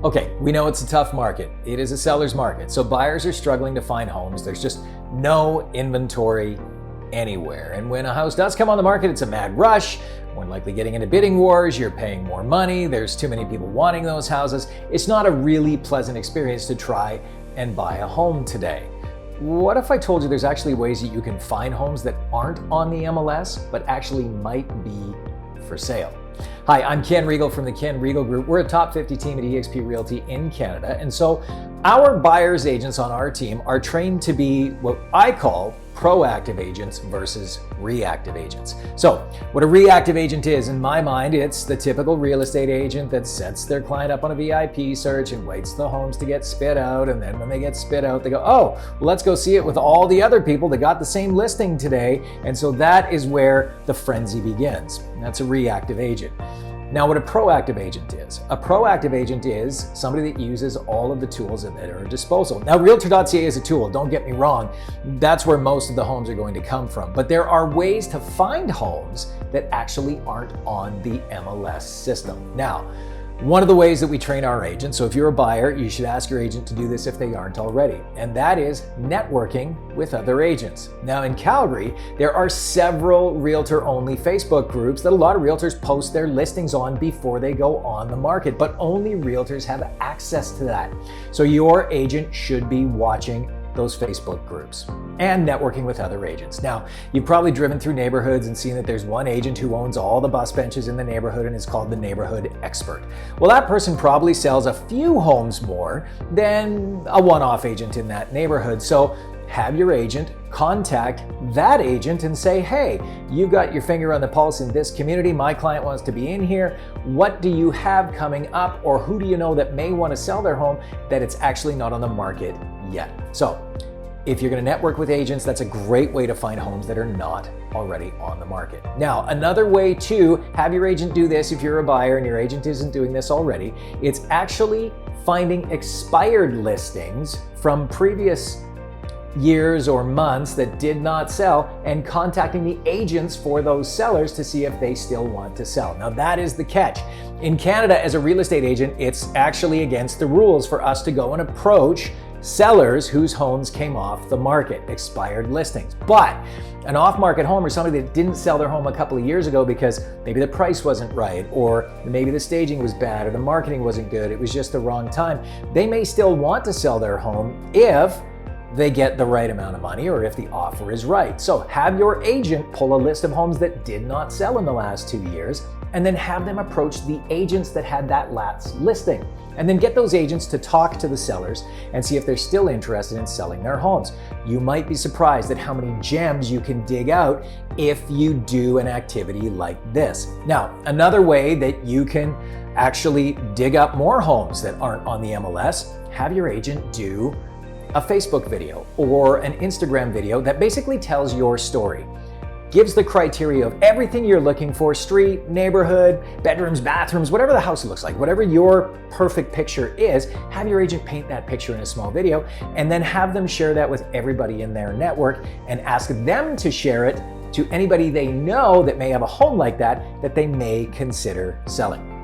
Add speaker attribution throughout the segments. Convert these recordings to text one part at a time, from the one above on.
Speaker 1: Okay, we know it's a tough market. It is a seller's market. So buyers are struggling to find homes. There's just no inventory anywhere. And when a house does come on the market, it's a mad rush. More likely getting into bidding wars, you're paying more money. There's too many people wanting those houses. It's not a really pleasant experience to try and buy a home today. What if I told you there's actually ways that you can find homes that aren't on the MLS, but actually might be for sale? Hi, I'm Ken Rigel from the Ken Rigel Group. We're a top 50 team at eXp Realty in Canada. And so our buyer's agents on our team are trained to be what I call proactive agents versus reactive agents. So what a reactive agent is, in my mind, it's the typical real estate agent that sets their client up on a VIP search and waits the homes to get spit out. And then when they get spit out, they go, oh, well, let's go see it with all the other people that got the same listing today. And so that is where the frenzy begins. That's a reactive agent. Now, what a proactive agent is. A proactive agent is somebody that uses all of the tools at their disposal. Now, Realtor.ca is a tool, don't get me wrong. That's where most of the homes are going to come from. But there are ways to find homes that actually aren't on the MLS system. Now, one of the ways that we train our agents, so if you're a buyer, you should ask your agent to do this if they aren't already, and that is networking with other agents. Now in Calgary, there are several realtor-only Facebook groups that a lot of realtors post their listings on before they go on the market, but only realtors have access to that. So your agent should be watching those Facebook groups and networking with other agents. Now, you've probably driven through neighborhoods and seen that there's one agent who owns all the bus benches in the neighborhood and is called the neighborhood expert. Well, that person probably sells a few homes more than a one-off agent in that neighborhood. So have your agent contact that agent and say, hey, you've got your finger on the pulse in this community. My client wants to be in here. What do you have coming up? Or who do you know that may want to sell their home that it's actually not on the market yet? So if you're going to network with agents, that's a great way to find homes that are not already on the market. Now, another way to have your agent do this, if you're a buyer and your agent isn't doing this already, it's actually finding expired listings from previous years or months that did not sell and contacting the agents for those sellers to see if they still want to sell. Now that is the catch. In Canada, as a real estate agent, it's actually against the rules for us to go and approach sellers whose homes came off the market, expired listings. But an off-market home or somebody that didn't sell their home a couple of years ago because maybe the price wasn't right, or maybe the staging was bad, or the marketing wasn't good, it was just the wrong time, they may still want to sell their home if they get the right amount of money or if the offer is right. So have your agent pull a list of homes that did not sell in the last 2 years, and then have them approach the agents that had that last listing. And then get those agents to talk to the sellers and see if they're still interested in selling their homes. You might be surprised at how many gems you can dig out if you do an activity like this. Now, another way that you can actually dig up more homes that aren't on the MLS, have your agent do a Facebook video or an Instagram video that basically tells your story. Gives the criteria of everything you're looking for: street, neighborhood, bedrooms, bathrooms, whatever the house looks like, whatever your perfect picture is, have your agent paint that picture in a small video and then have them share that with everybody in their network and ask them to share it to anybody they know that may have a home like that they may consider selling.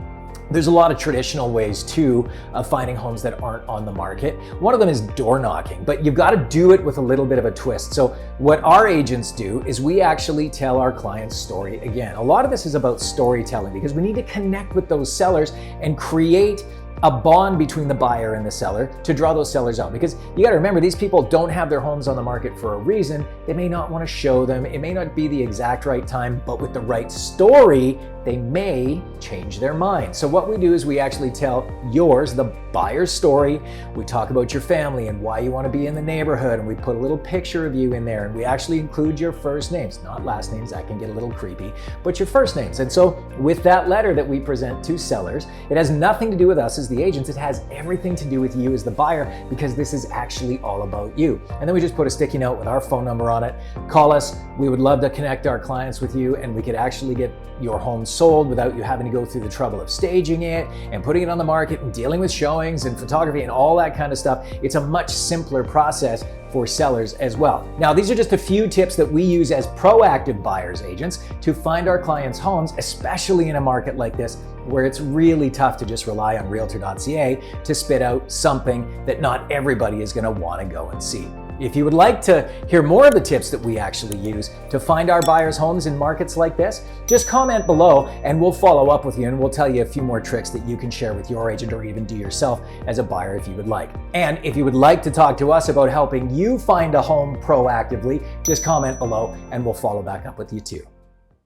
Speaker 1: There's a lot of traditional ways too of finding homes that aren't on the market. One of them is door knocking, but you've got to do it with a little bit of a twist. So what our agents do is we actually tell our client's story again. A lot of this is about storytelling because we need to connect with those sellers and create a bond between the buyer and the seller to draw those sellers out. Because you got to remember, these people don't have their homes on the market for a reason. They may not want to show them. It may not be the exact right time, but with the right story, they may change their mind. So what we do is we actually tell yours, the buyer's story. We talk about your family and why you want to be in the neighborhood, and we put a little picture of you in there, and we actually include your first names, not last names, that can get a little creepy, but your first names. And so with that letter that we present to sellers, it has nothing to do with us as the agents, it has everything to do with you as the buyer, because this is actually all about you. And then we just put a sticky note with our phone number on it. Call us. We would love to connect our clients with you, and we could actually get your home sold without you having to go through the trouble of staging it and putting it on the market and dealing with showings and photography and all that kind of stuff. It's a much simpler process for sellers as well. Now, these are just a few tips that we use as proactive buyers agents to find our clients' homes, especially in a market like this where it's really tough to just rely on Realtor.ca to spit out something that not everybody is going to want to go and see. If you would like to hear more of the tips that we actually use to find our buyers' homes in markets like this, just comment below and we'll follow up with you and we'll tell you a few more tricks that you can share with your agent or even do yourself as a buyer if you would like. And if you would like to talk to us about helping you find a home proactively, just comment below and we'll follow back up with you too.